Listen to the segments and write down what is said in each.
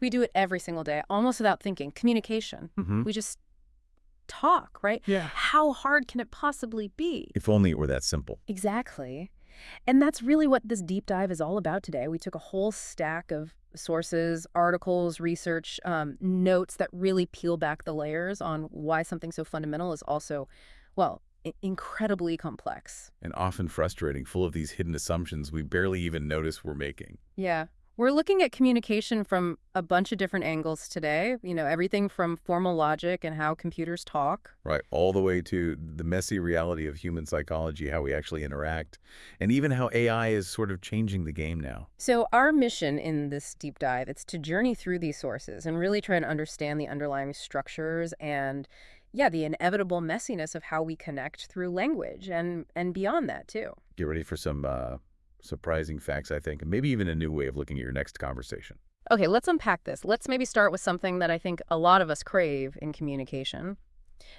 We do it every single day, almost without thinking. Communication. Mm-hmm. We just talk, right? Yeah. How hard can it possibly be? If only it were that simple. Exactly. And that's really what this deep dive is all about today. We took a whole stack of sources, articles, research, notes that really peel back the layers on why something so fundamental is also, well, incredibly complex. And often frustrating, full of these hidden assumptions we barely even notice we're making. Yeah. We're looking at communication from a bunch of different angles today. Everything from formal logic and how computers talk. Right, all the way to the messy reality of human psychology, how we actually interact, and even how AI is sort of changing the game now. So our mission in this deep dive, it's to journey through these sources and really try and understand the underlying structures and, yeah, the inevitable messiness of how we connect through language and beyond that, too. Get ready for some surprising facts, I think, and maybe even a new way of looking at your next conversation. Okay, let's unpack this. Let's maybe start with something that I think a lot of us crave in communication.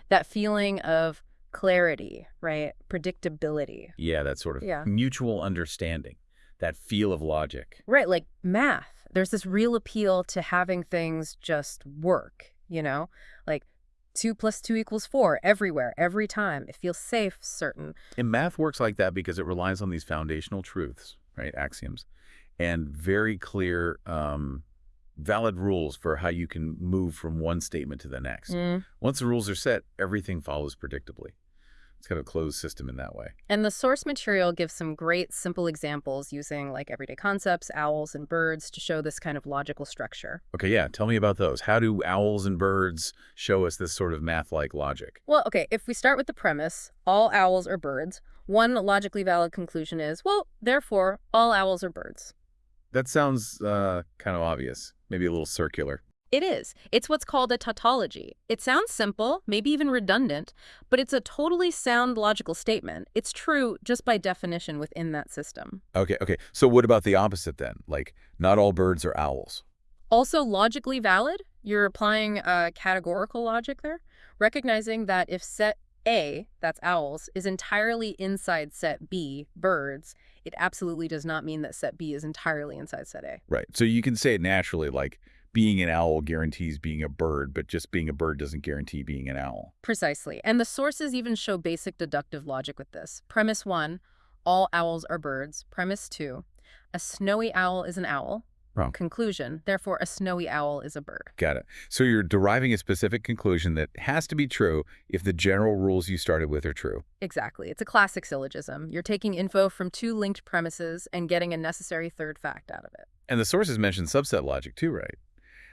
That feeling of clarity, right? Predictability. Yeah, that sort of mutual understanding, that feel of logic. Right, like math. There's this real appeal to having things just work, Like 2 + 2 = 4 everywhere, every time. It feels safe, certain. And math works like that because it relies on these foundational truths, right, axioms, and very clear, valid rules for how you can move from one statement to the next. Once the rules are set, everything follows predictably. It's kind of a closed system in that way. And the source material gives some great simple examples using like everyday concepts, owls and birds to show this kind of logical structure. Okay, yeah, tell me about those. How do owls and birds show us this sort of math-like logic? Well, okay, if we start with the premise, all owls are birds, one logically valid conclusion is, well, therefore, all owls are birds. That sounds kind of obvious, maybe a little circular. It is. It's what's called a tautology. It sounds simple, maybe even redundant, but it's a totally sound logical statement. It's true just by definition within that system. Okay. So what about the opposite then? Like, not all birds are owls. Also logically valid, you're applying a categorical logic there, recognizing that if set A, that's owls, is entirely inside set B, birds, it absolutely does not mean that set B is entirely inside set A. Right. So you can say it naturally, like, being an owl guarantees being a bird, but just being a bird doesn't guarantee being an owl. Precisely. And the sources even show basic deductive logic with this. Premise 1, all owls are birds. Premise 2, a snowy owl is an owl. Wrong. Conclusion, therefore a snowy owl is a bird. Got it. So you're deriving a specific conclusion that has to be true if the general rules you started with are true. Exactly. It's a classic syllogism. You're taking info from 2 linked premises and getting a necessary third fact out of it. And the sources mention subset logic too, right?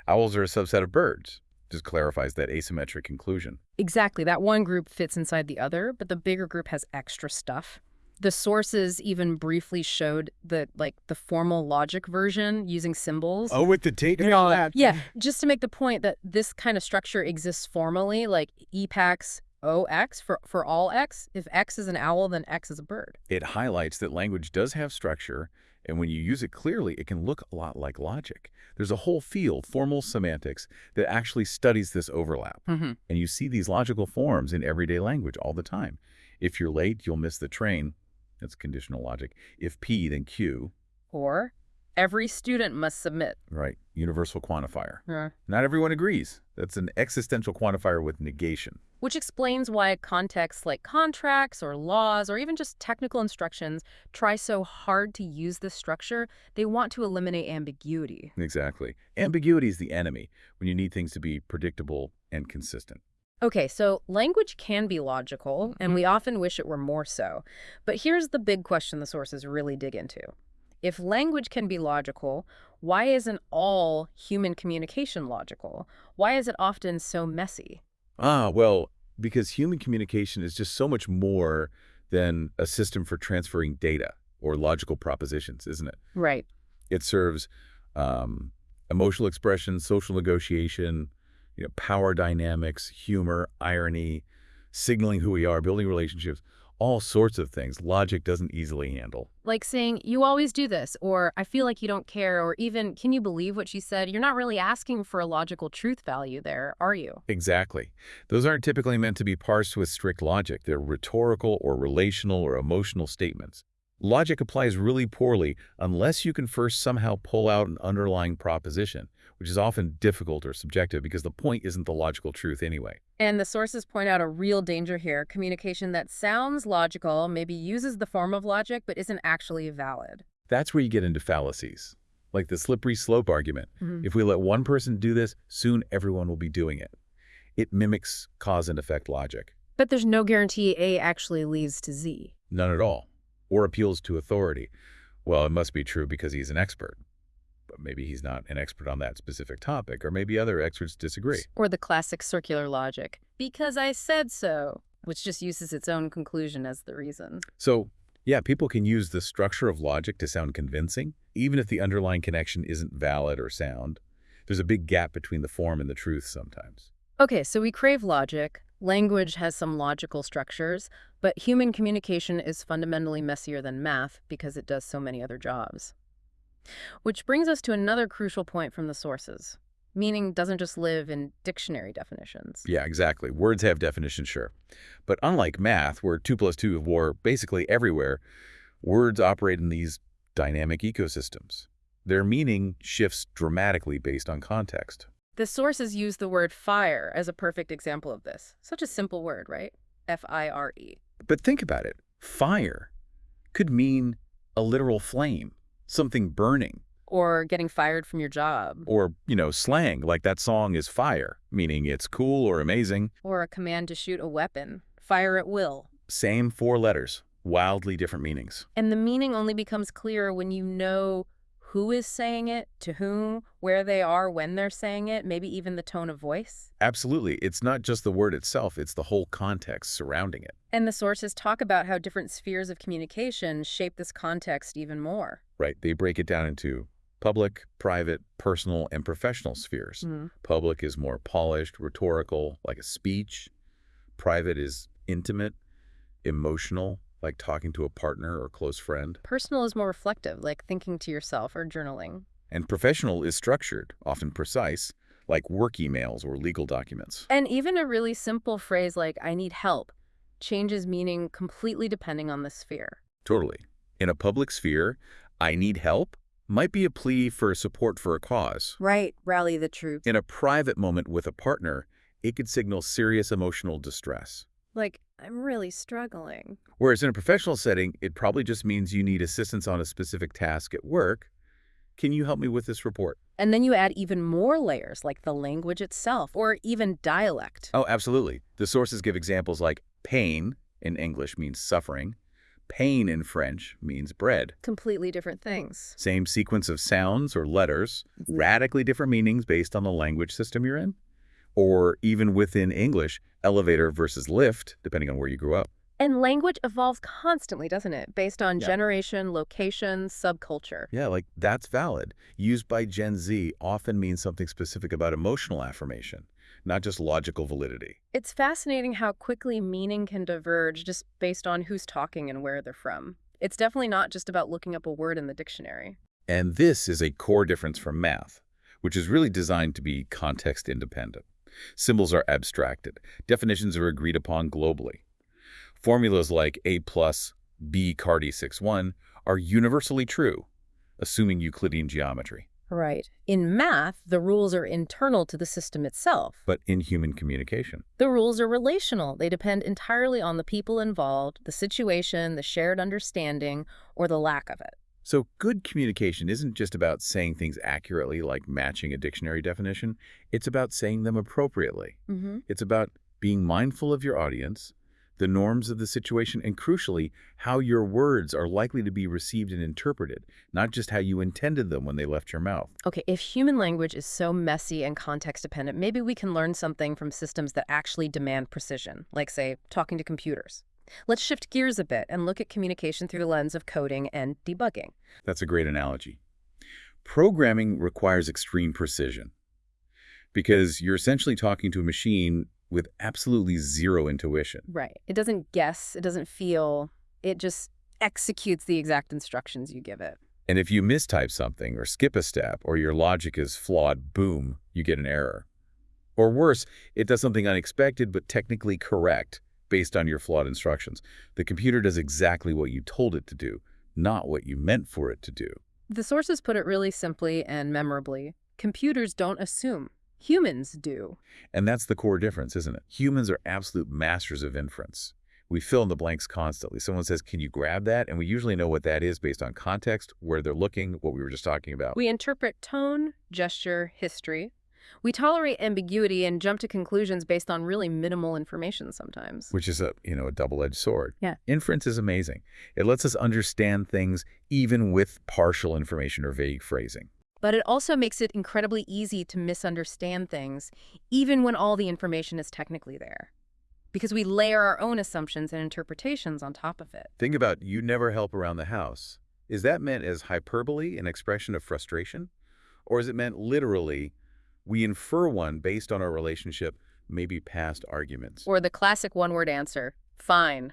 Owls are a subset of birds. Just clarifies that asymmetric conclusion. Exactly. That one group fits inside the other, but the bigger group has extra stuff. The sources even briefly showed the formal logic version using symbols. Oh, with the tape and all that. Yeah, just to make the point that this kind of structure exists formally, like EPAX OX for all X. If X is an owl, then X is a bird. It highlights that language does have structure, and when you use it clearly, it can look a lot like logic. There's a whole field, formal semantics, that actually studies this overlap. And you see these logical forms in everyday language all the time. If you're late, you'll miss the train. That's conditional logic. If P, then Q. Or every student must submit. Right. Universal quantifier. Yeah. Not everyone agrees. That's an existential quantifier with negation. Which explains why contexts like contracts or laws or even just technical instructions try so hard to use this structure. They want to eliminate ambiguity. Exactly. Ambiguity is the enemy when you need things to be predictable and consistent. Okay, so language can be logical, and we often wish it were more so. But here's the big question the sources really dig into. If language can be logical, why isn't all human communication logical? Why is it often so messy? Well, because human communication is just so much more than a system for transferring data or logical propositions, isn't it? Right. It serves emotional expression, social negotiation, power dynamics, humor, irony, signaling who we are, building relationships, all sorts of things logic doesn't easily handle. Like saying, you always do this, or I feel like you don't care, or even, can you believe what she said? You're not really asking for a logical truth value there, are you? Exactly. Those aren't typically meant to be parsed with strict logic. They're rhetorical or relational or emotional statements. Logic applies really poorly unless you can first somehow pull out an underlying proposition, which is often difficult or subjective because the point isn't the logical truth anyway. And the sources point out a real danger here, communication that sounds logical, maybe uses the form of logic, but isn't actually valid. That's where you get into fallacies, like the slippery slope argument. If we let one person do this, soon everyone will be doing it. It mimics cause and effect logic. But there's no guarantee A actually leads to Z. None at all. Or appeals to authority. Well, it must be true because he's an expert. But maybe he's not an expert on that specific topic, or maybe other experts disagree. Or the classic circular logic, because I said so, which just uses its own conclusion as the reason. So, yeah, people can use the structure of logic to sound convincing, even if the underlying connection isn't valid or sound. There's a big gap between the form and the truth sometimes. Okay, so we crave logic. Language has some logical structures, but human communication is fundamentally messier than math because it does so many other jobs. Which brings us to another crucial point from the sources. Meaning doesn't just live in dictionary definitions. Yeah, exactly. Words have definitions, sure. But unlike math, where 2 plus 2 were basically everywhere, words operate in these dynamic ecosystems. Their meaning shifts dramatically based on context. The sources use the word fire as a perfect example of this. Such a simple word, right? F-I-R-E. But think about it. Fire could mean a literal flame, something burning. Or getting fired from your job. Or, slang, like that song is fire, meaning it's cool or amazing. Or a command to shoot a weapon. Fire at will. Same 4 letters, wildly different meanings. And the meaning only becomes clearer when you know who is saying it, to whom, where they are when they're saying it, maybe even the tone of voice. Absolutely. It's not just the word itself, it's the whole context surrounding it. And the sources talk about how different spheres of communication shape this context even more. Right. They break it down into public, private, personal, and professional spheres. Public is more polished, rhetorical, like a speech. Private is intimate, emotional, like talking to a partner or close friend. Personal is more reflective, like thinking to yourself or journaling. And professional is structured, often precise, like work emails or legal documents. And even a really simple phrase like, I need help, changes meaning completely depending on the sphere. Totally. In a public sphere, I need help might be a plea for support for a cause. Right, rally the troops. In a private moment with a partner, it could signal serious emotional distress. Like, I'm really struggling. Whereas in a professional setting, it probably just means you need assistance on a specific task at work. Can you help me with this report? And then you add even more layers, like the language itself, or even dialect. Oh, absolutely. The sources give examples like pain in English means suffering. Pain in French means bread. Completely different things. Same sequence of sounds or letters, radically different meanings based on the language system you're in. Or even within English, elevator versus lift, depending on where you grew up. And language evolves constantly, doesn't it? Based on generation, location, subculture. Yeah, like that's valid. Used by Gen Z often means something specific about emotional affirmation, not just logical validity. It's fascinating how quickly meaning can diverge just based on who's talking and where they're from. It's definitely not just about looking up a word in the dictionary. And this is a core difference from math, which is really designed to be context independent. Symbols are abstracted. Definitions are agreed upon globally. Formulas like A plus B Cardi 6-1 are universally true, assuming Euclidean geometry. Right. In math, the rules are internal to the system itself. But in human communication, The rules are relational. They depend entirely on the people involved, the situation, the shared understanding, or the lack of it. so good communication isn't just about saying things accurately, like matching a dictionary definition. It's about saying them appropriately. It's about being mindful of your audience, the norms of the situation, and crucially, how your words are likely to be received and interpreted, not just how you intended them when they left your mouth. Okay, if human language is so messy and context-dependent, maybe we can learn something from systems that actually demand precision, like, say, talking to computers. Let's shift gears a bit and look at communication through the lens of coding and debugging. That's a great analogy. Programming requires extreme precision because you're essentially talking to a machine with absolutely zero intuition. Right. It doesn't guess, it doesn't feel, it just executes the exact instructions you give it. And if you mistype something or skip a step or your logic is flawed, boom, you get an error. Or worse, it does something unexpected but technically correct based on your flawed instructions. The computer does exactly what you told it to do, not what you meant for it to do. The sources put it really simply and memorably. Computers don't assume. Humans do. And that's the core difference, isn't it? Humans are absolute masters of inference. We fill in the blanks constantly. Someone says, can you grab that? And we usually know what that is based on context, where they're looking, what we were just talking about. We interpret tone, gesture, history. We tolerate ambiguity and jump to conclusions based on really minimal information sometimes. Which is a double-edged sword. Yeah. Inference is amazing. It lets us understand things even with partial information or vague phrasing. But it also makes it incredibly easy to misunderstand things, even when all the information is technically there. Because we layer our own assumptions and interpretations on top of it. Think about "you never help around the house." Is that meant as hyperbole, an expression of frustration? Or is it meant literally, we infer one based on our relationship, maybe past arguments? Or the classic one-word answer, fine.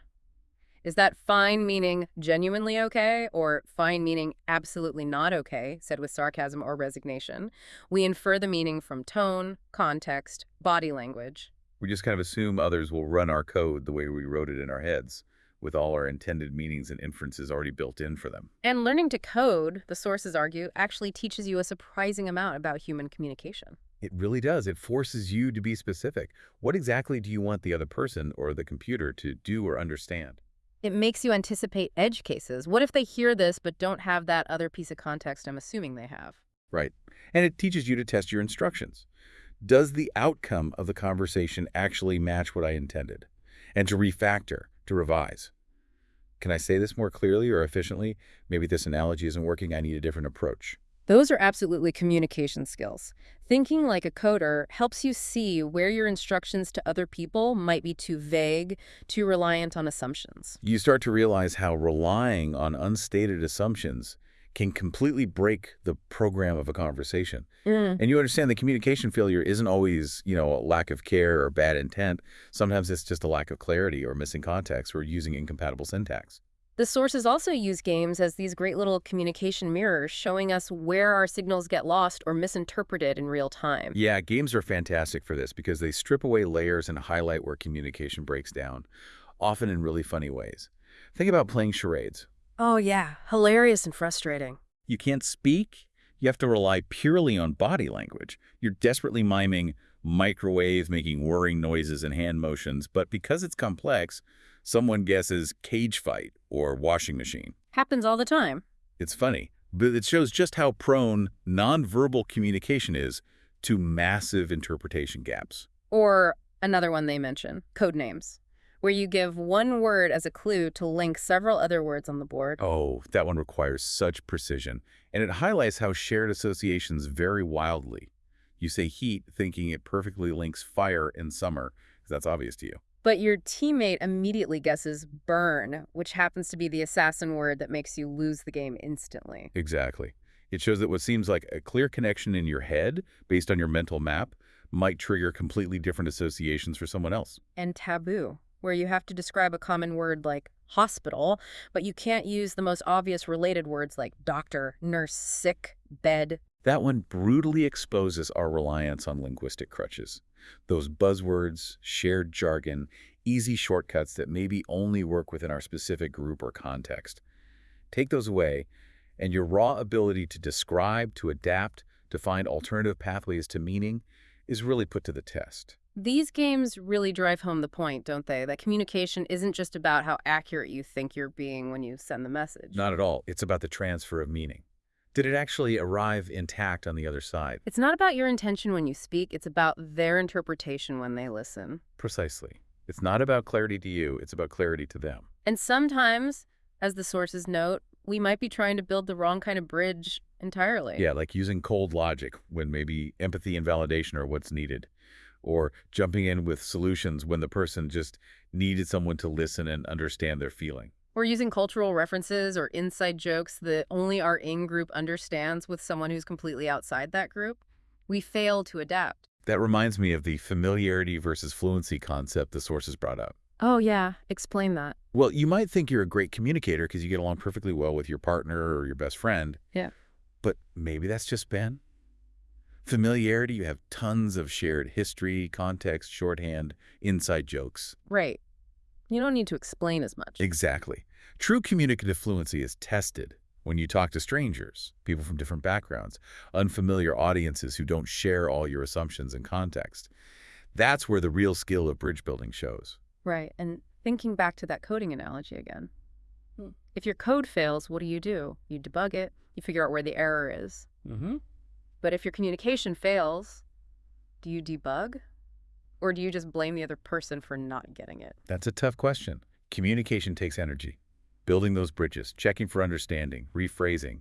Is that fine meaning genuinely okay, or fine meaning absolutely not okay, said with sarcasm or resignation? We infer the meaning from tone, context, body language. We just kind of assume others will run our code the way we wrote it in our heads, with all our intended meanings and inferences already built in for them. And learning to code, the sources argue, actually teaches you a surprising amount about human communication. It really does. It forces you to be specific. What exactly do you want the other person or the computer to do or understand? It makes you anticipate edge cases. What if they hear this but don't have that other piece of context I'm assuming they have? Right. And it teaches you to test your instructions. Does the outcome of the conversation actually match what I intended? And to refactor, to revise. Can I say this more clearly or efficiently? Maybe this analogy isn't working. I need a different approach. Those are absolutely communication skills. Thinking like a coder helps you see where your instructions to other people might be too vague, too reliant on assumptions. You start to realize how relying on unstated assumptions can completely break the program of a conversation. And you understand the communication failure isn't always, a lack of care or bad intent. Sometimes it's just a lack of clarity or missing context or using incompatible syntax. The sources also use games as these great little communication mirrors, showing us where our signals get lost or misinterpreted in real time. Yeah, games are fantastic for this because they strip away layers and highlight where communication breaks down, often in really funny ways. Think about playing charades. Oh yeah, hilarious and frustrating. You can't speak. You have to rely purely on body language. You're desperately miming microwave, making whirring noises and hand motions, but because it's complex, someone guesses cage fight or washing machine. Happens all the time. It's funny, but it shows just how prone nonverbal communication is to massive interpretation gaps. Or another one they mention, code names, where you give one word as a clue to link several other words on the board. Oh, that one requires such precision, and it highlights how shared associations vary wildly. You say heat thinking it perfectly links fire in summer, because that's obvious to you. But your teammate immediately guesses burn, which happens to be the assassin word that makes you lose the game instantly. Exactly. It shows that what seems like a clear connection in your head, based on your mental map, might trigger completely different associations for someone else. And taboo, where you have to describe a common word like hospital, but you can't use the most obvious related words like doctor, nurse, sick, bed. That one brutally exposes our reliance on linguistic crutches. Those buzzwords, shared jargon, easy shortcuts that maybe only work within our specific group or context. Take those away, and your raw ability to describe, to adapt, to find alternative pathways to meaning is really put to the test. These games really drive home the point, don't they? That communication isn't just about how accurate you think you're being when you send the message. Not at all. It's about the transfer of meaning. Did it actually arrive intact on the other side? It's not about your intention when you speak, it's about their interpretation when they listen. Precisely. It's not about clarity to you, it's about clarity to them. And sometimes, as the sources note, we might be trying to build the wrong kind of bridge entirely. Yeah, like using cold logic when maybe empathy and validation are what's needed. Or jumping in with solutions when the person just needed someone to listen and understand their feeling. Or using cultural references or inside jokes that only our in-group understands with someone who's completely outside that group. We fail to adapt. That reminds me of the familiarity versus fluency concept the sources brought up. Oh yeah, explain that. Well, you might think you're a great communicator because you get along perfectly well with your partner or your best friend. Yeah. But maybe that's just Ben. Familiarity, you have tons of shared history, context, shorthand, inside jokes. Right. You don't need to explain as much. Exactly. True communicative fluency is tested, When you talk to strangers, people from different backgrounds, unfamiliar audiences who don't share all your assumptions and context, that's where the real skill of bridge building shows. Right. And thinking back to that coding analogy again. If your code fails, what do? You debug it. You figure out where the error is. But if your communication fails, do you debug? Or do you just blame the other person for not getting it? That's a tough question. Communication takes energy. Building those bridges, checking for understanding, rephrasing.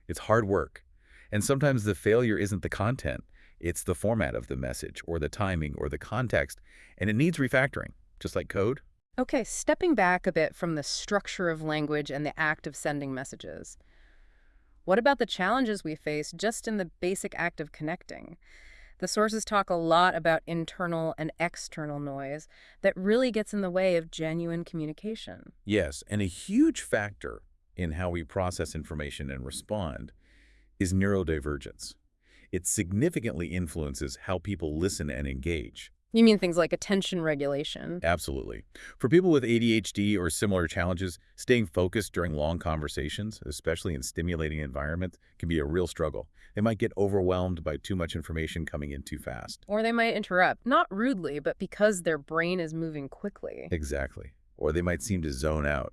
It's hard work. And sometimes the failure isn't the content. It's the format of the message or the timing or the context. And it needs refactoring, just like code. Okay, stepping back a bit from the structure of language and the act of sending messages. What about the challenges we face just in the basic act of connecting? The sources talk a lot about internal and external noise that really gets in the way of genuine communication. Yes, and a huge factor in how we process information and respond is neurodivergence. It significantly influences how people listen and engage. You mean things like attention regulation? Absolutely. For people with ADHD or similar challenges, staying focused during long conversations, especially in stimulating environments, can be a real struggle. They might get overwhelmed by too much information coming in too fast. Or they might interrupt, not rudely, but because their brain is moving quickly. Exactly. Or they might seem to zone out.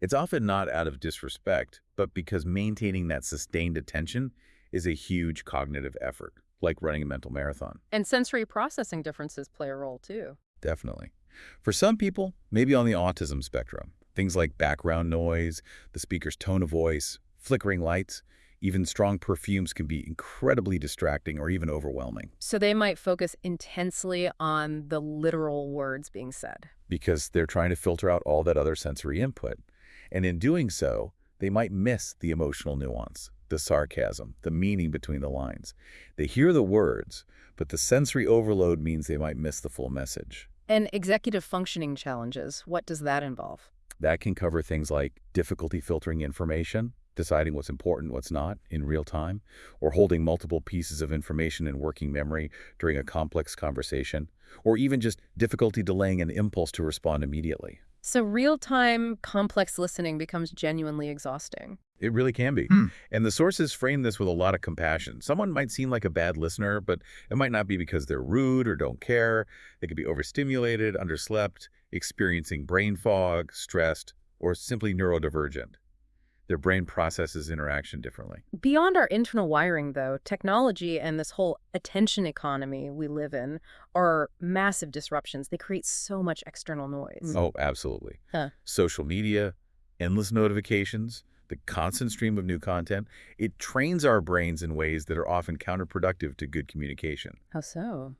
It's often not out of disrespect, but because maintaining that sustained attention is a huge cognitive effort, like running a mental marathon. And sensory processing differences play a role, too. Definitely. For some people, maybe on the autism spectrum, things like background noise, the speaker's tone of voice, flickering lights, even strong perfumes can be incredibly distracting or even overwhelming. So they might focus intensely on the literal words being said. Because they're trying to filter out all that other sensory input. And in doing so, they might miss the emotional nuance, the sarcasm, the meaning between the lines. They hear the words, but the sensory overload means they might miss the full message. And executive functioning challenges, what does that involve? That can cover things like difficulty filtering information, deciding what's important, what's not in real time, or holding multiple pieces of information in working memory during a complex conversation, or even just difficulty delaying an impulse to respond immediately. So real-time, complex listening becomes genuinely exhausting. It really can be. And the sources frame this with a lot of compassion. Someone might seem like a bad listener, but it might not be because they're rude or don't care. They could be overstimulated, underslept, experiencing brain fog, stressed, or simply neurodivergent. Their brain processes interaction differently. Beyond our internal wiring, though, technology and this whole attention economy we live in are massive disruptions. They create so much external noise. Oh, absolutely. Social media, endless notifications, the constant stream of new content, it trains our brains in ways that are often counterproductive to good communication. How so?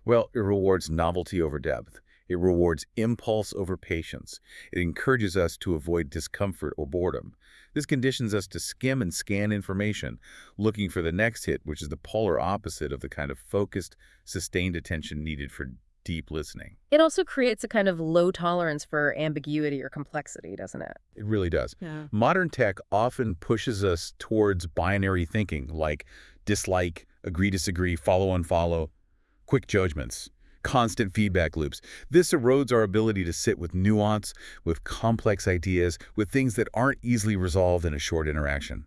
Well, it rewards novelty over depth. It rewards impulse over patience. It encourages us to avoid discomfort or boredom. This conditions us to skim and scan information, looking for the next hit, which is the polar opposite of the kind of focused, sustained attention needed for deep listening. It also creates a kind of low tolerance for ambiguity or complexity, doesn't it? It really does. Yeah. Modern tech often pushes us towards binary thinking, like dislike, agree, disagree, follow, unfollow, quick judgments, constant feedback loops. This erodes our ability to sit with nuance, with complex ideas, with things that aren't easily resolved in a short interaction.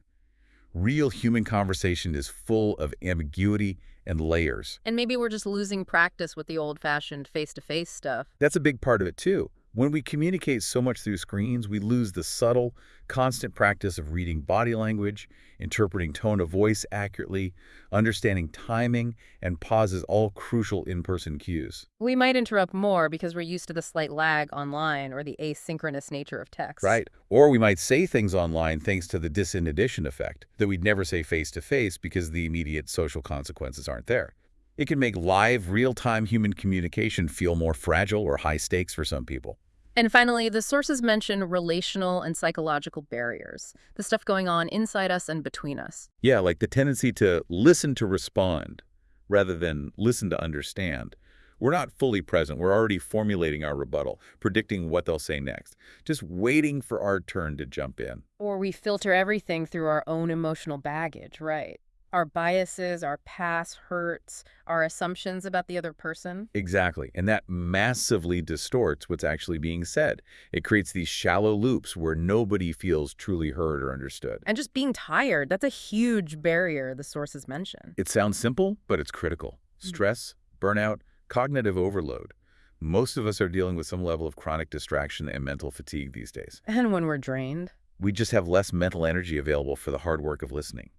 Real human conversation is full of ambiguity and layers. And maybe we're just losing practice with the old-fashioned face-to-face stuff. That's a big part of it, too. When we communicate so much through screens, we lose the subtle, constant practice of reading body language, interpreting tone of voice accurately, understanding timing, and pauses, all crucial in-person cues. We might interrupt more because we're used to the slight lag online or the asynchronous nature of text. Right. Or we might say things online thanks to the disinhibition effect that we'd never say face-to-face because the immediate social consequences aren't there. It can make live, real-time human communication feel more fragile or high stakes for some people. And finally, the sources mention relational and psychological barriers, the stuff going on inside us and between us. Yeah, like the tendency to listen to respond rather than listen to understand. We're not fully present. We're already formulating our rebuttal, predicting what they'll say next, just waiting for our turn to jump in. Or we filter everything through our own emotional baggage, right? Our biases, our past hurts, our assumptions about the other person. Exactly. And that massively distorts what's actually being said. It creates these shallow loops where nobody feels truly heard or understood. And just being tired, that's a huge barrier the sources mention. It sounds simple, but it's critical. Stress, burnout, cognitive overload. Most of us are dealing with some level of chronic distraction and mental fatigue these days. And when we're drained. We just have less mental energy available for the hard work of listening.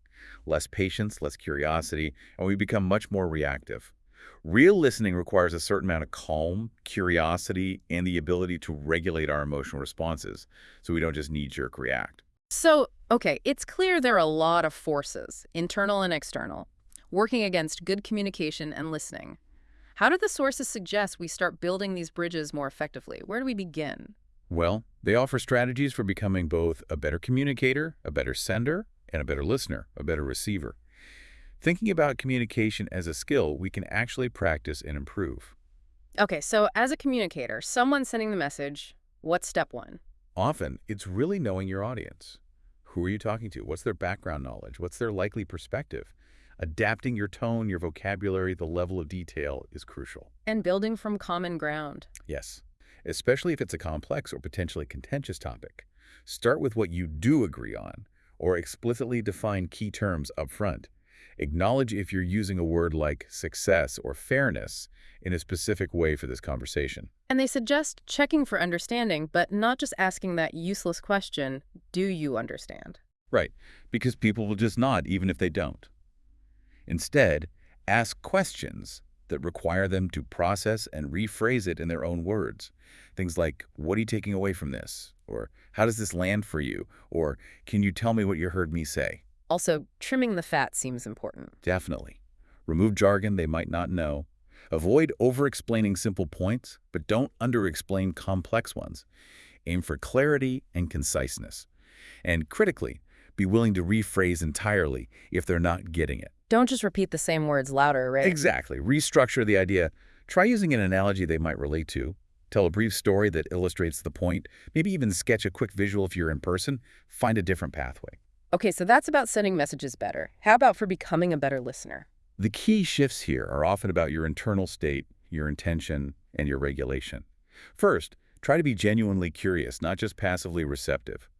Less patience, less curiosity, and we become much more reactive. Real listening requires a certain amount of calm, curiosity, and the ability to regulate our emotional responses so we don't just knee-jerk react. So, okay, it's clear there are a lot of forces, internal and external, working against good communication and listening. How do the sources suggest we start building these bridges more effectively? Where do we begin? Well, they offer strategies for becoming both a better communicator, a better sender, and a better listener, a better receiver. Thinking about communication as a skill we can actually practice and improve. Okay, so as a communicator, someone sending the message, what's step one? Often, it's really knowing your audience. Who are you talking to? What's their background knowledge? What's their likely perspective? Adapting your tone, your vocabulary, the level of detail is crucial. And building from common ground. Yes, especially if it's a complex or potentially contentious topic. Start with what you do agree on, or explicitly define key terms up front. Acknowledge if you're using a word like success or fairness in a specific way for this conversation. And they suggest checking for understanding, but not just asking that useless question, do you understand? Right, because people will just nod even if they don't. Instead, ask questions that require them to process and rephrase it in their own words. Things like, what are you taking away from this? Or, how does this land for you? Or, can you tell me what you heard me say? Also, trimming the fat seems important. Definitely. Remove jargon they might not know. Avoid over-explaining simple points, but don't under-explain complex ones. Aim for clarity and conciseness. And critically, be willing to rephrase entirely if they're not getting it. Don't just repeat the same words louder, right? Exactly. Restructure the idea. Try using an analogy they might relate to. Tell a brief story that illustrates the point. Maybe even sketch a quick visual if you're in person. Find a different pathway. Okay, so that's about sending messages better. How about for becoming a better listener? The key shifts here are often about your internal state, your intention, and your regulation. First, try to be genuinely curious, not just passively receptive.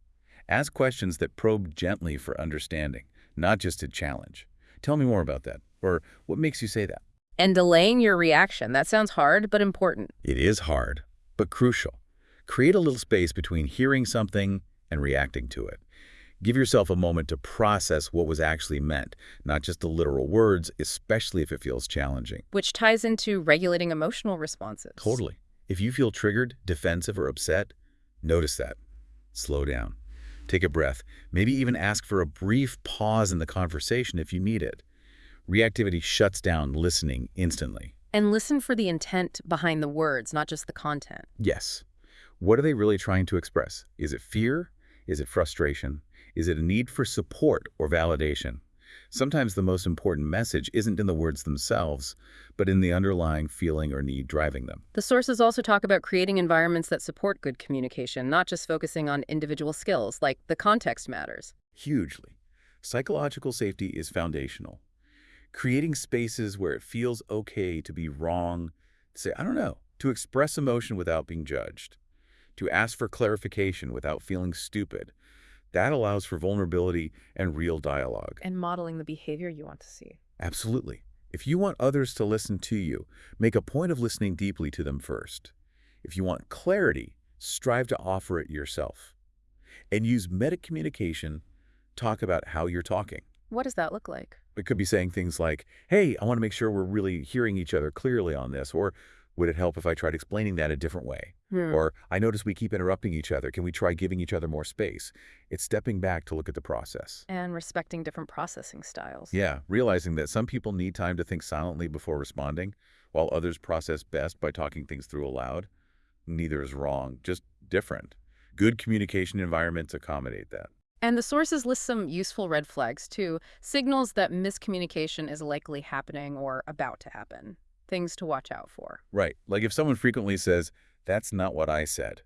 Ask questions that probe gently for understanding, not just to challenge. Tell me more about that. Or what makes you say that? And delaying your reaction. That sounds hard, but important. It is hard, but crucial. Create a little space between hearing something and reacting to it. Give yourself a moment to process what was actually meant, not just the literal words, especially if it feels challenging. Which ties into regulating emotional responses. Totally. If you feel triggered, defensive, or upset, notice that. Slow down. Take a breath. Maybe even ask for a brief pause in the conversation if you need it. Reactivity shuts down listening instantly. And listen for the intent behind the words, not just the content. Yes. What are they really trying to express? Is it fear? Is it frustration? Is it a need for support or validation? Sometimes the most important message isn't in the words themselves, but in the underlying feeling or need driving them. The sources also talk about creating environments that support good communication, not just focusing on individual skills, like the context matters. Hugely. Psychological safety is foundational. Creating spaces where it feels okay to be wrong, to say, I don't know, to express emotion without being judged, to ask for clarification without feeling stupid. That allows for vulnerability and real dialogue. And modeling the behavior you want to see. Absolutely. If you want others to listen to you, make a point of listening deeply to them first. If you want clarity, strive to offer it yourself. And use meta-communication. Talk about how you're talking. What does that look like? It could be saying things like, hey, I want to make sure we're really hearing each other clearly on this, or would it help if I tried explaining that a different way? Or, I notice we keep interrupting each other. Can we try giving each other more space? It's stepping back to look at the process. And respecting different processing styles. Yeah, realizing that some people need time to think silently before responding, while others process best by talking things through aloud. Neither is wrong, just different. Good communication environments accommodate that. And the sources list some useful red flags, too, signals that miscommunication is likely happening or about to happen. Things to watch out for. Right, like if someone frequently says, that's not what I said.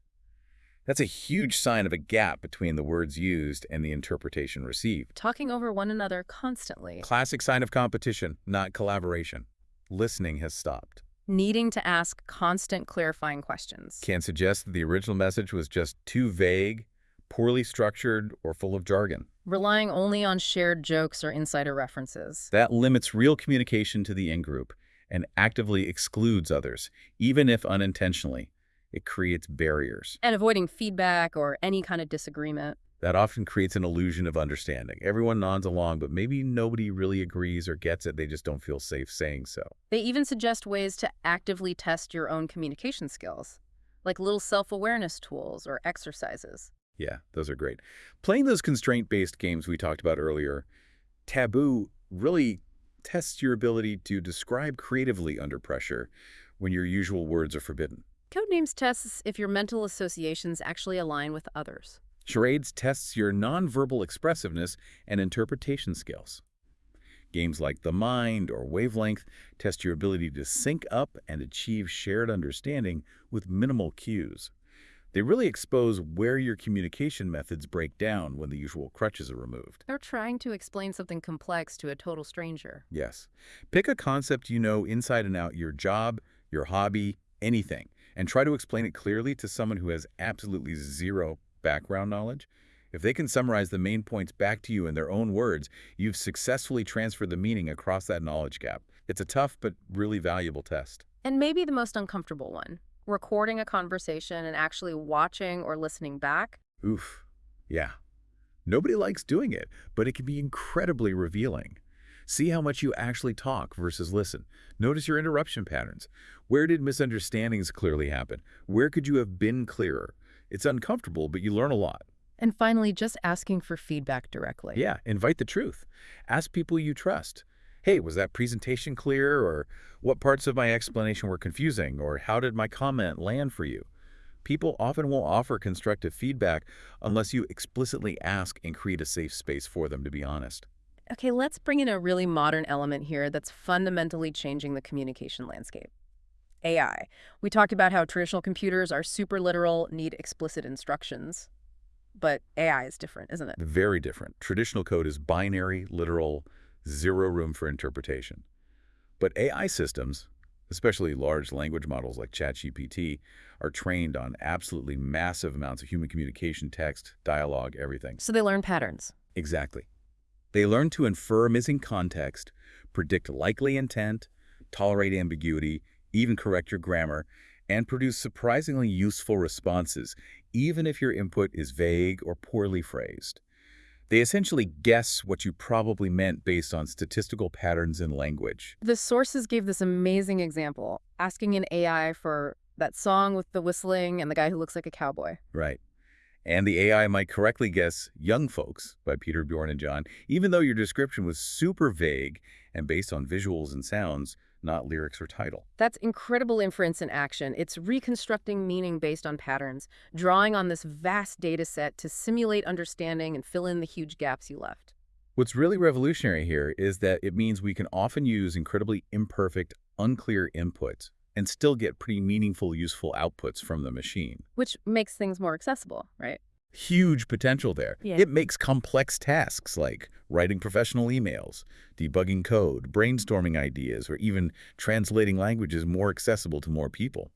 That's a huge sign of a gap between the words used and the interpretation received. Talking over one another constantly. Classic sign of competition, not collaboration. Listening has stopped. Needing to ask constant clarifying questions. Can suggest that the original message was just too vague, poorly structured, or full of jargon. Relying only on shared jokes or insider references. That limits real communication to the in-group and actively excludes others, even if unintentionally. It creates barriers. And avoiding feedback or any kind of disagreement. That often creates an illusion of understanding. Everyone nods along, but maybe nobody really agrees or gets it. They just don't feel safe saying so. They even suggest ways to actively test your own communication skills, like little self-awareness tools or exercises. Yeah, those are great. Playing those constraint-based games we talked about earlier, Taboo really tests your ability to describe creatively under pressure when your usual words are forbidden. Codenames tests if your mental associations actually align with others. Charades tests your nonverbal expressiveness and interpretation skills. Games like The Mind or Wavelength test your ability to sync up and achieve shared understanding with minimal cues. They really expose where your communication methods break down when the usual crutches are removed. They're trying to explain something complex to a total stranger. Yes. Pick a concept you know inside and out, your job, your hobby, anything, and try to explain it clearly to someone who has absolutely zero background knowledge. If they can summarize the main points back to you in their own words, you've successfully transferred the meaning across that knowledge gap. It's a tough but really valuable test. And maybe the most uncomfortable one, recording a conversation and actually watching or listening back. Oof. Yeah. Nobody likes doing it, but it can be incredibly revealing. See how much you actually talk versus listen. Notice your interruption patterns. Where did misunderstandings clearly happen? Where could you have been clearer? It's uncomfortable, but you learn a lot. And finally, just asking for feedback directly. Yeah, invite the truth. Ask people you trust. Hey, was that presentation clear? Or what parts of my explanation were confusing? Or how did my comment land for you? People often won't offer constructive feedback unless you explicitly ask and create a safe space for them to be honest. Okay, let's bring in a really modern element here that's fundamentally changing the communication landscape. AI. We talked about how traditional computers are super literal, need explicit instructions. But AI is different, isn't it? Very different. Traditional code is binary, literal, zero room for interpretation. But AI systems, especially large language models like ChatGPT, are trained on absolutely massive amounts of human communication, text, dialogue, everything. So they learn patterns. Exactly. They learn to infer missing context, predict likely intent, tolerate ambiguity, even correct your grammar, and produce surprisingly useful responses, even if your input is vague or poorly phrased. They essentially guess what you probably meant based on statistical patterns in language. The sources gave this amazing example, asking an AI for that song with the whistling and the guy who looks like a cowboy. Right. And the AI might correctly guess Young Folks by Peter, Bjorn, and John, even though your description was super vague and based on visuals and sounds, not lyrics or title. That's incredible inference in action. It's reconstructing meaning based on patterns, drawing on this vast data set to simulate understanding and fill in the huge gaps you left. What's really revolutionary here is that it means we can often use incredibly imperfect, unclear inputs and still get pretty meaningful, useful outputs from the machine. Which makes things more accessible, right? Huge potential there. Yeah. It makes complex tasks like writing professional emails, debugging code, brainstorming ideas, or even translating languages more accessible to more people.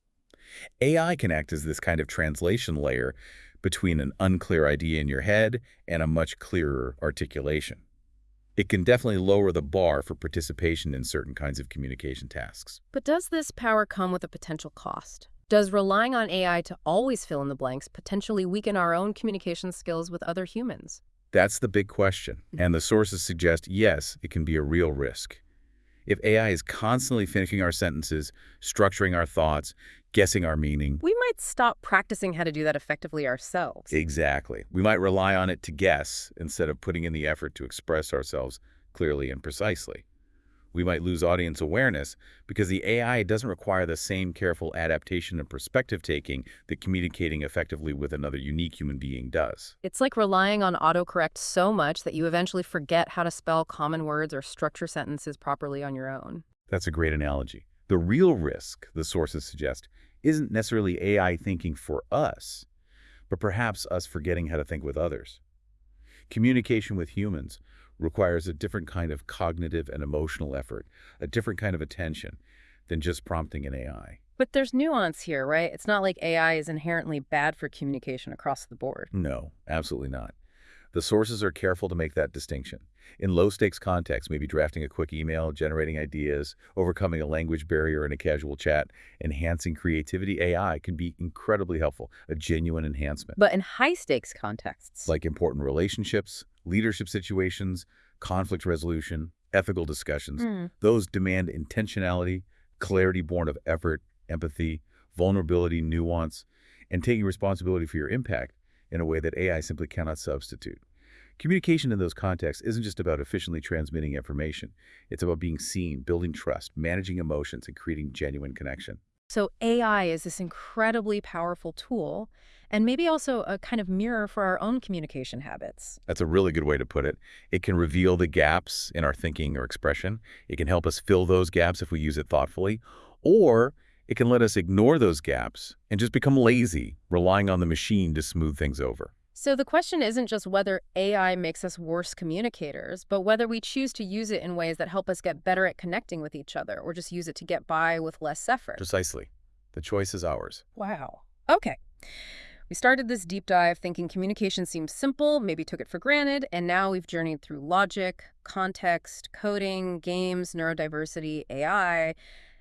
AI can act as this kind of translation layer between an unclear idea in your head and a much clearer articulation. It can definitely lower the bar for participation in certain kinds of communication tasks. But does this power come with a potential cost? Does relying on AI to always fill in the blanks potentially weaken our own communication skills with other humans? That's the big question, and the sources suggest yes, it can be a real risk. If AI is constantly finishing our sentences, structuring our thoughts, guessing our meaning... We might stop practicing how to do that effectively ourselves. Exactly. We might rely on it to guess instead of putting in the effort to express ourselves clearly and precisely. We might lose audience awareness because the AI doesn't require the same careful adaptation and perspective-taking that communicating effectively with another unique human being does. It's like relying on autocorrect so much that you eventually forget how to spell common words or structure sentences properly on your own. That's a great analogy. The real risk, the sources suggest, isn't necessarily AI thinking for us, but perhaps us forgetting how to think with others. Communication with humans requires a different kind of cognitive and emotional effort, a different kind of attention than just prompting an AI. But there's nuance here, right? It's not like AI is inherently bad for communication across the board. No, absolutely not. The sources are careful to make that distinction. In low-stakes contexts, maybe drafting a quick email, generating ideas, overcoming a language barrier in a casual chat, enhancing creativity, AI can be incredibly helpful, a genuine enhancement. But in high-stakes contexts, Like important relationships, leadership situations, conflict resolution, ethical discussions, those demand intentionality, clarity born of effort, empathy, vulnerability, nuance, and taking responsibility for your impact in a way that AI simply cannot substitute. Communication in those contexts isn't just about efficiently transmitting information. It's about being seen, building trust, managing emotions, and creating genuine connection. so AI is this incredibly powerful tool, and maybe also a kind of mirror for our own communication habits. That's a really good way to put it. It can reveal the gaps in our thinking or expression. It can help us fill those gaps if we use it thoughtfully. Or it can let us ignore those gaps and just become lazy, relying on the machine to smooth things over. So the question isn't just whether AI makes us worse communicators, but whether we choose to use it in ways that help us get better at connecting with each other, or just use it to get by with less effort. Precisely. The choice is ours. Wow. Okay. We started this deep dive thinking communication seemed simple, maybe took it for granted, and now we've journeyed through logic, context, coding, games, neurodiversity, AI,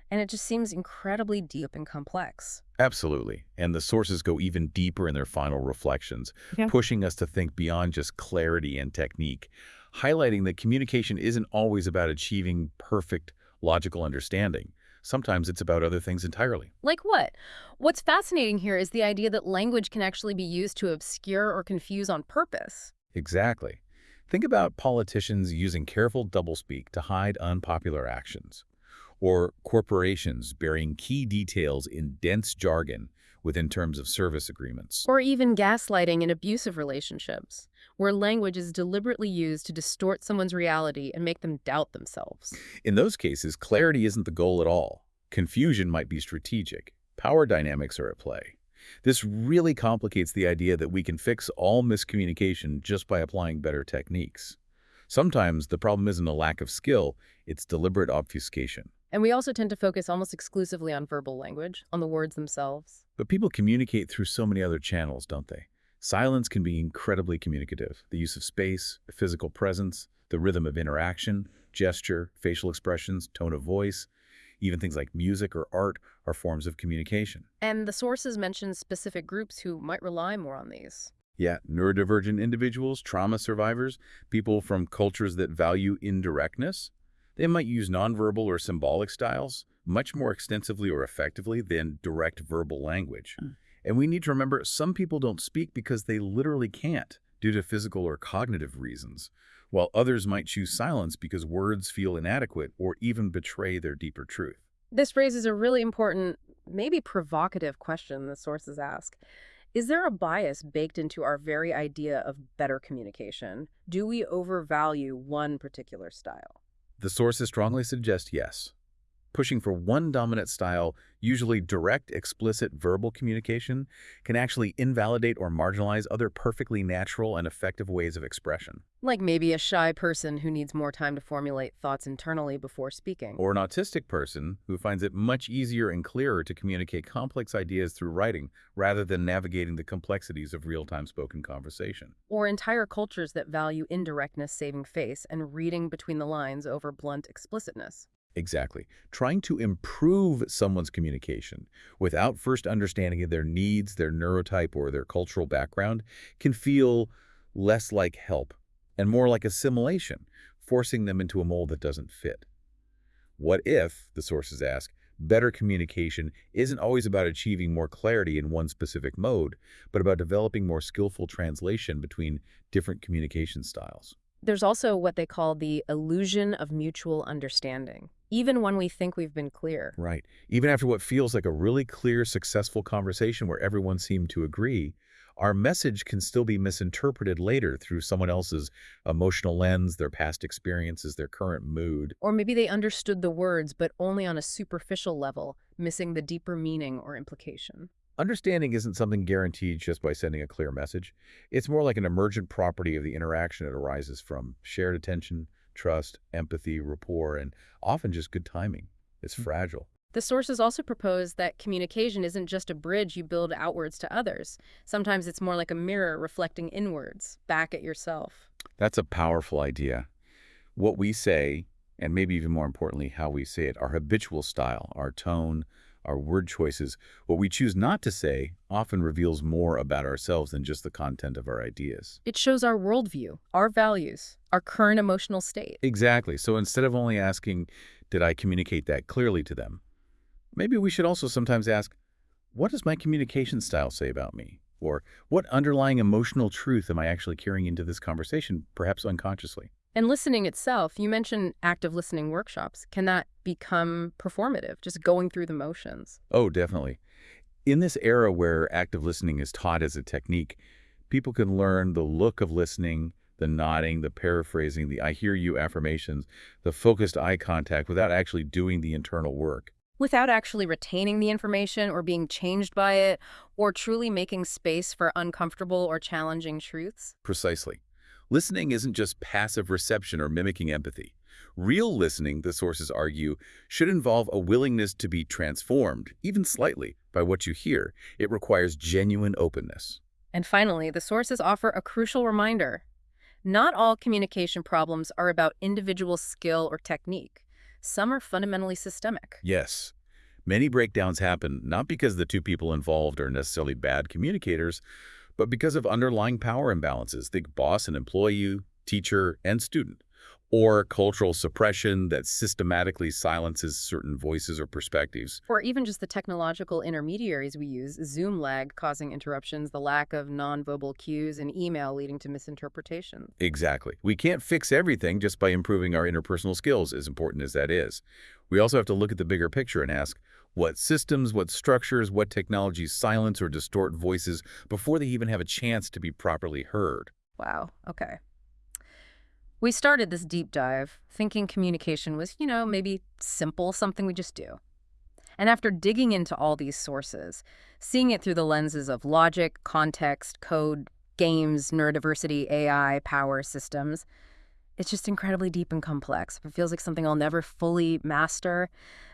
and it just seems incredibly deep and complex. Absolutely. And the sources go even deeper in their final reflections, Yeah. pushing us to think beyond just clarity and technique, highlighting that communication isn't always about achieving perfect logical understanding. Sometimes it's about other things entirely. Like what? What's fascinating here is the idea that language can actually be used to obscure or confuse on purpose. Exactly. Think about politicians using careful doublespeak to hide unpopular actions, or corporations burying key details in dense jargon within terms of service agreements. Or even gaslighting in abusive relationships, where language is deliberately used to distort someone's reality and make them doubt themselves. In those cases, clarity isn't the goal at all. Confusion might be strategic. Power dynamics are at play. This really complicates the idea that we can fix all miscommunication just by applying better techniques. Sometimes the problem isn't a lack of skill, it's deliberate obfuscation. And we also tend to focus almost exclusively on verbal language, on the words themselves. But people communicate through so many other channels, don't they? Silence can be incredibly communicative. The use of space, physical presence, the rhythm of interaction, gesture, facial expressions, tone of voice, even things like music or art are forms of communication. And the sources mention specific groups who might rely more on these. Yeah, neurodivergent individuals, trauma survivors, people from cultures that value indirectness, they might use nonverbal or symbolic styles much more extensively or effectively than direct verbal language. And we need to remember some people don't speak because they literally can't due to physical or cognitive reasons, while others might choose silence because words feel inadequate or even betray their deeper truth. This raises a really important, maybe provocative question the sources ask. Is there a bias baked into our very idea of better communication? Do we overvalue one particular style? The sources strongly suggest yes. Pushing for one dominant style, usually direct, explicit verbal communication, can actually invalidate or marginalize other perfectly natural and effective ways of expression. Like maybe a shy person who needs more time to formulate thoughts internally before speaking. Or an autistic person who finds it much easier and clearer to communicate complex ideas through writing rather than navigating the complexities of real-time spoken conversation. Or entire cultures that value indirectness saving face and reading between the lines over blunt explicitness. Exactly. Trying to improve someone's communication without first understanding their needs, their neurotype, or their cultural background can feel less like help and more like assimilation, forcing them into a mold that doesn't fit. What if, the sources ask, better communication isn't always about achieving more clarity in one specific mode, but about developing more skillful translation between different communication styles? There's also what they call the illusion of mutual understanding, even when we think we've been clear. Right. Even after what feels like a really clear, successful conversation where everyone seemed to agree, our message can still be misinterpreted later through someone else's emotional lens, their past experiences, their current mood. Or maybe they understood the words, but only on a superficial level, missing the deeper meaning or implication. Understanding isn't something guaranteed just by sending a clear message. It's more like an emergent property of the interaction. It arises from shared attention, trust, empathy, rapport, and often just good timing. It's fragile. The sources also propose that communication isn't just a bridge you build outwards to others. Sometimes it's more like a mirror reflecting inwards, back at yourself. That's a powerful idea. What we say, and maybe even more importantly, how we say it, our habitual style, our tone, our word choices, what we choose not to say often reveals more about ourselves than just the content of our ideas. It shows our worldview, our values, our current emotional state. Exactly. So instead of only asking, did I communicate that clearly to them? Maybe we should also sometimes ask, what does my communication style say about me? Or what underlying emotional truth am I actually carrying into this conversation, perhaps unconsciously? And listening itself, you mentioned active listening workshops. Can that become performative, just going through the motions? Oh, definitely. In this era where active listening is taught as a technique, people can learn the look of listening, the nodding, the paraphrasing, the I hear you affirmations, the focused eye contact without actually doing the internal work. Without actually retaining the information or being changed by it, or truly making space for uncomfortable or challenging truths? Precisely. Listening isn't just passive reception or mimicking empathy. Real listening, the sources argue, should involve a willingness to be transformed, even slightly, by what you hear. It requires genuine openness. And finally, the sources offer a crucial reminder. Not all communication problems are about individual skill or technique. Some are fundamentally systemic. Yes, many breakdowns happen not because the two people involved are necessarily bad communicators, but because of underlying power imbalances. Think boss and employee, teacher and student, or cultural suppression that systematically silences certain voices or perspectives. Or even just the technological intermediaries we use, Zoom lag causing interruptions, the lack of nonverbal cues, and email leading to misinterpretation. Exactly. We can't fix everything just by improving our interpersonal skills, as important as that is. We also have to look at the bigger picture and ask, what systems, what structures, what technologies silence or distort voices before they even have a chance to be properly heard? Wow, okay. We started this deep dive thinking communication was, maybe simple, something we just do. And after digging into all these sources, seeing it through the lenses of logic, context, code, games, neurodiversity, AI, power systems, it's just incredibly deep and complex. It feels like something I'll never fully master,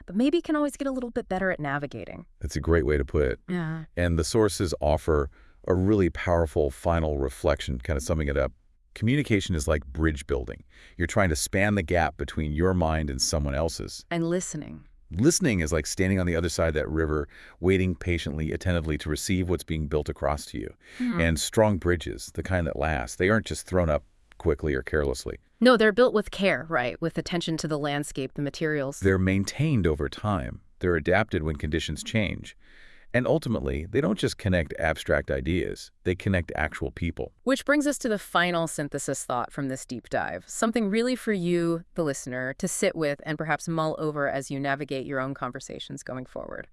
but maybe can always get a little bit better at navigating. That's a great way to put it. Yeah. And the sources offer a really powerful final reflection, kind of summing it up. Communication is like bridge building. You're trying to span the gap between your mind and someone else's. And listening. Listening is like standing on the other side of that river, waiting patiently, attentively to receive what's being built across to you. And strong bridges, the kind that last, they aren't just thrown up quickly or carelessly. No, they're built with care, right? With attention to the landscape, the materials. They're maintained over time. They're adapted when conditions change. And ultimately, they don't just connect abstract ideas, they connect actual people. Which brings us to the final synthesis thought from this deep dive, something really for you, the listener, to sit with and perhaps mull over as you navigate your own conversations going forward.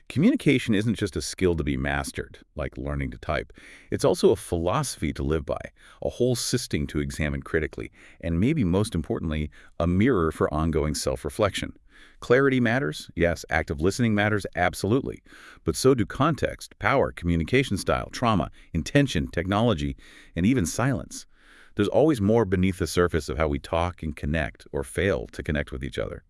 Communication isn't just a skill to be mastered, like learning to type. It's also a philosophy to live by, a whole system to examine critically, and maybe most importantly, a mirror for ongoing self-reflection. Clarity matters, yes. Active listening matters, absolutely. But so do context, power, communication style, trauma, intention, technology, and even silence. There's always more beneath the surface of how we talk and connect or fail to connect with each other.